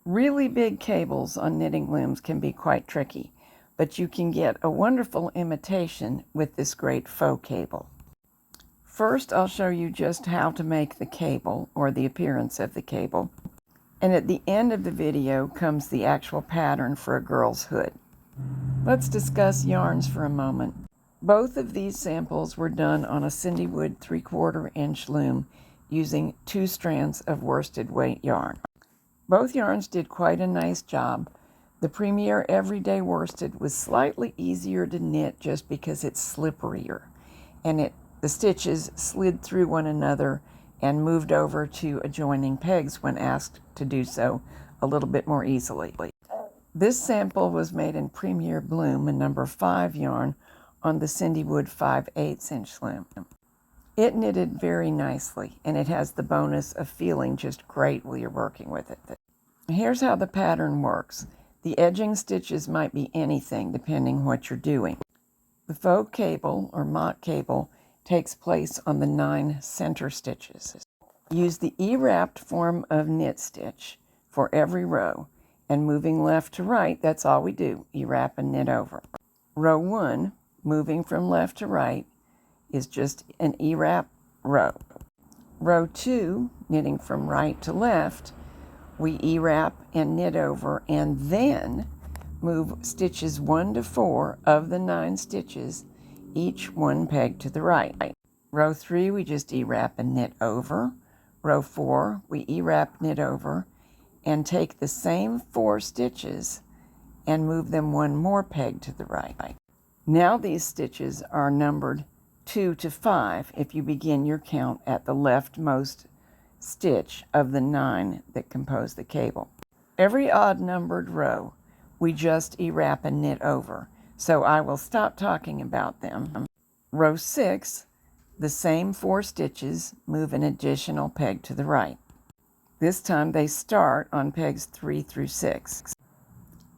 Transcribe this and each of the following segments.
Really big cables on knitting looms can be quite tricky, but you can get a wonderful imitation with this great faux cable. First, I'll show you just how to make the cable, or the appearance of the cable, and at the end of the video comes the actual pattern for a girl's hood. Let's discuss yarns for a moment. Both of these samples were done on a Cindwood 3/4 inch loom using 2 strands of worsted weight yarn. Both yarns did quite a nice job. The Premier Everyday Worsted was slightly easier to knit just because it's slipperier, and the stitches slid through one another and moved over to adjoining pegs when asked to do so a little bit more easily. This sample was made in Premier Bloom, a number 5 yarn, on the Cindwood 5/8 inch loom. It knitted very nicely, and it has the bonus of feeling just great while you're working with it. Here's how the pattern works. The edging stitches might be anything depending what you're doing. The faux cable or mock cable takes place on the 9 center stitches. Use the E-wrapped form of knit stitch for every row, and moving left to right, that's all we do, E-wrap and knit over. Row 1, moving from left to right, is just an E-wrap row. Row 2, knitting from right to left, we E-wrap and knit over, and then move stitches 1 to 4 of the 9 stitches, each 1 peg to the right. Row 3, we just E-wrap and knit over. Row 4, we E-wrap, knit over, and take the same 4 stitches and move them 1 more peg to the right. Now these stitches are numbered 2 to 5 if you begin your count at the leftmost stitch of the 9 that compose the cable. Every odd numbered row, we just E-wrap and knit over, so I will stop talking about them. Row 6, the same 4 stitches, move an additional peg to the right. This time they start on pegs 3 through 6.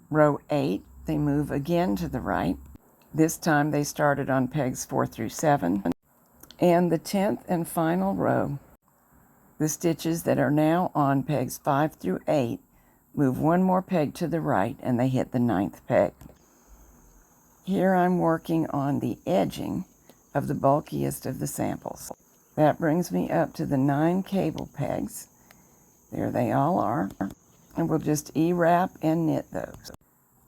Row 8, they move again to the right. This time they started on pegs 4 through 7. And the 10th and final row, the stitches that are now on pegs 5 through 8 move 1 more peg to the right, and they hit the 9th peg. Here I'm working on the edging of the bulkiest of the samples. That brings me up to the 9 cable pegs. There they all are. And we'll just E-wrap and knit those.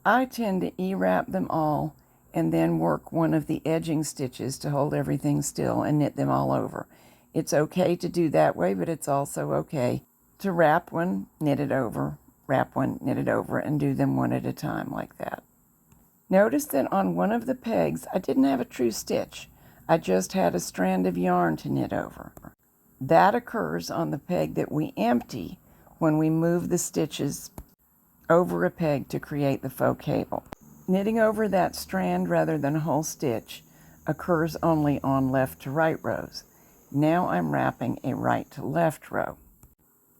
I tend to E-wrap them all and then work one of the edging stitches to hold everything still and knit them all over. It's okay to do that way, but it's also okay to wrap one, knit it over, wrap one, knit it over, and do them one at a time like that. Notice that on one of the pegs, I didn't have a true stitch. I just had a strand of yarn to knit over. That occurs on the peg that we empty when we move the stitches over a peg to create the faux cable. Knitting over that strand rather than a whole stitch occurs only on left to right rows. Now I'm wrapping a right to left row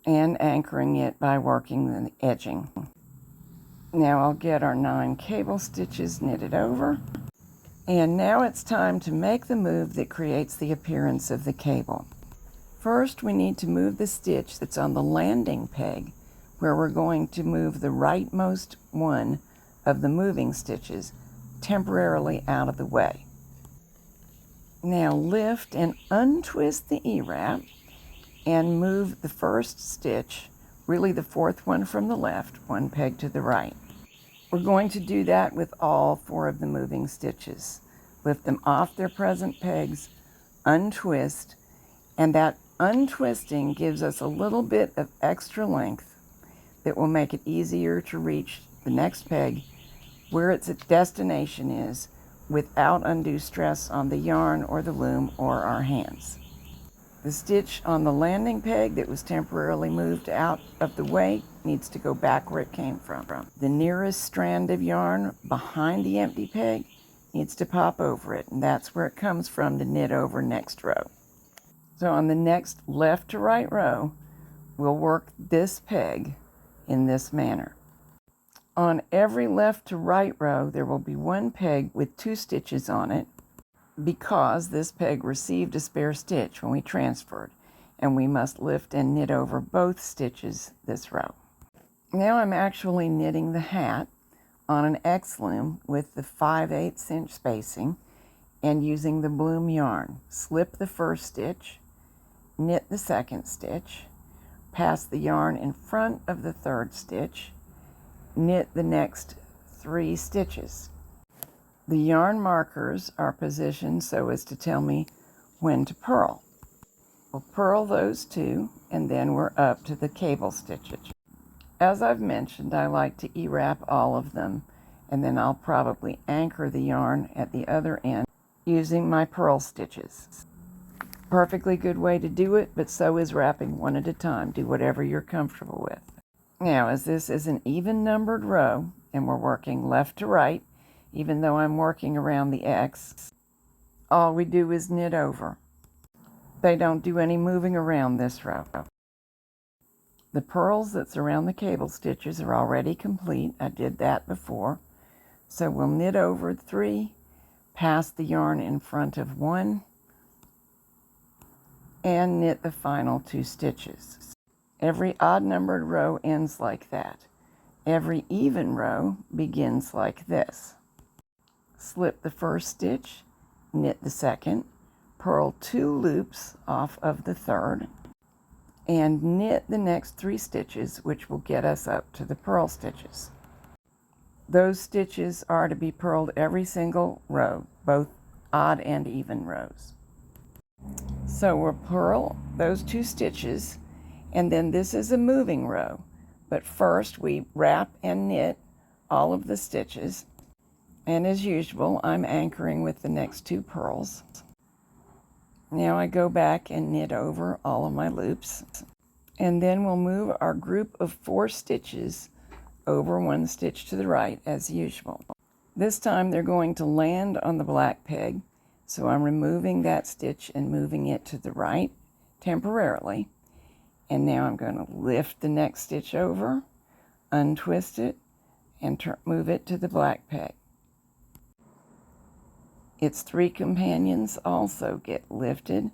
and anchoring it by working the edging. Now I'll get our 9 cable stitches knitted over, and now it's time to make the move that creates the appearance of the cable. First, we need to move the stitch that's on the landing peg, where we're going to move the rightmost one of the moving stitches temporarily out of the way. Now lift and untwist the E-wrap and move the first stitch, really the 4th one from the left, 1 peg to the right. We're going to do that with all 4 of the moving stitches. Lift them off their present pegs, untwist, and that untwisting gives us a little bit of extra length that will make it easier to reach the next peg where its destination is without undue stress on the yarn or the loom or our hands. The stitch on the landing peg that was temporarily moved out of the way needs to go back where it came from. The nearest strand of yarn behind the empty peg needs to pop over it, and that's where it comes from to knit over next row. So on the next left to right row, we'll work this peg in this manner. On every left to right row, there will be 1 peg with 2 stitches on it, because this peg received a spare stitch when we transferred, and we must lift and knit over both stitches this row. Now I'm actually knitting the hat on an X loom with the 5/8 inch spacing and using the bloom yarn. Slip the first stitch, knit the second stitch, pass the yarn in front of the third stitch, knit the next 3 stitches. The yarn markers are positioned so as to tell me when to purl. We'll purl those 2, and then we're up to the cable stitches. As I've mentioned, I like to E-wrap all of them, and then I'll probably anchor the yarn at the other end using my purl stitches. Perfectly good way to do it, but so is wrapping one at a time. Do whatever you're comfortable with. Now, as this is an even numbered row, and we're working left to right, even though I'm working around the X, all we do is knit over. They don't do any moving around this row. The purls that surround the cable stitches are already complete. I did that before. So we'll knit over 3, pass the yarn in front of 1, and knit the final 2 stitches. Every odd-numbered row ends like that. Every even row begins like this. Slip the first stitch, knit the second, purl 2 loops off of the third, and knit the next 3 stitches, which will get us up to the purl stitches. Those stitches are to be purled every single row, both odd and even rows. So we'll purl those 2 stitches, and then this is a moving row. But first we wrap and knit all of the stitches, and as usual, I'm anchoring with the next 2 purls. Now I go back and knit over all of my loops, and then we'll move our group of 4 stitches over 1 stitch to the right as usual. This time they're going to land on the black peg, so I'm removing that stitch and moving it to the right temporarily. And now I'm going to lift the next stitch over, untwist it, and move it to the black peg. Its 3 companions also get lifted,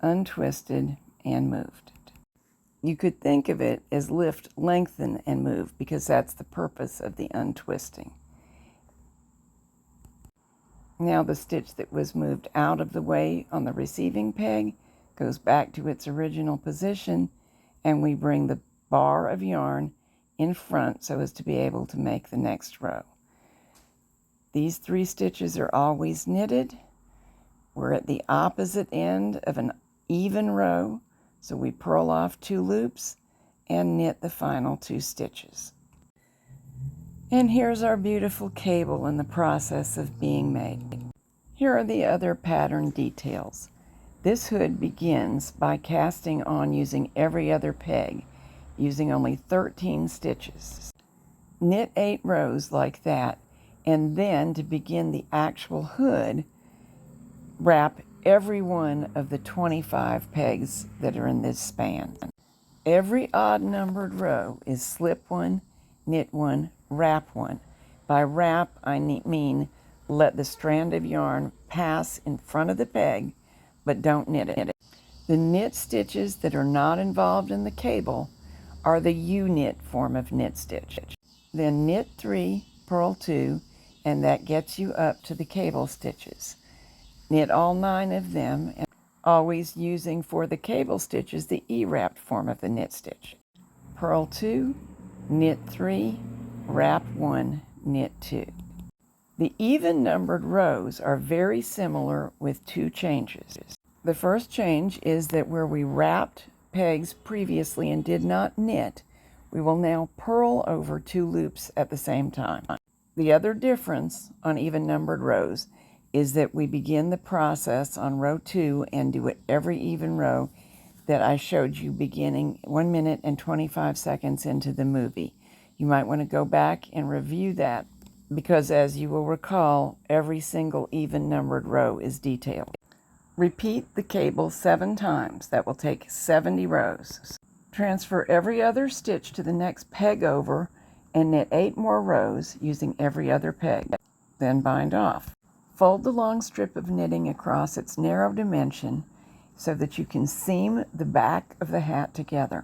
untwisted, and moved. You could think of it as lift, lengthen, and move, because that's the purpose of the untwisting. Now the stitch that was moved out of the way on the receiving peg goes back to its original position, and we bring the bar of yarn in front so as to be able to make the next row. These 3 stitches are always knitted. We're at the opposite end of an even row, so we purl off 2 loops and knit the final 2 stitches. And here's our beautiful cable in the process of being made. Here are the other pattern details. This hood begins by casting on using every other peg, using only 13 stitches. Knit 8 rows like that, and then to begin the actual hood, wrap every one of the 25 pegs that are in this span. Every odd-numbered row is slip 1, knit 1, wrap 1. By wrap, I mean let the strand of yarn pass in front of the peg, but don't knit it. The knit stitches that are not involved in the cable are the U-knit form of knit stitch. Then knit 3, purl 2, and that gets you up to the cable stitches. Knit all 9 of them, and always using for the cable stitches the E-wrapped form of the knit stitch. Purl 2, knit 3, wrap 1, knit 2. The even numbered rows are very similar with 2 changes. The first change is that where we wrapped pegs previously and did not knit, we will now purl over 2 loops at the same time. The other difference on even numbered rows is that we begin the process on row 2 and do it every even row that I showed you beginning 1 minute and 25 seconds into the movie. You might want to go back and review that, because as you will recall, every single even numbered row is detailed. Repeat the cable 7 times. That will take 70 rows. Transfer every other stitch to the next peg over and knit 8 more rows using every other peg. Then bind off. Fold the long strip of knitting across its narrow dimension so that you can seam the back of the hat together.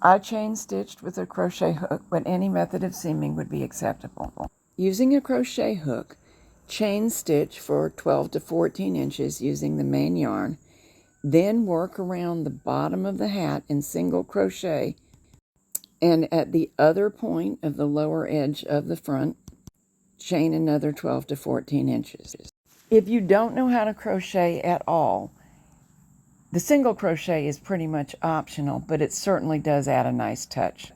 I chain stitched with a crochet hook, but any method of seaming would be acceptable. Using a crochet hook, chain stitch for 12 to 14 inches using the main yarn, then work around the bottom of the hat in single crochet, and at the other point of the lower edge of the front, chain another 12 to 14 inches. If you don't know how to crochet at all, the single crochet is pretty much optional, but it certainly does add a nice touch.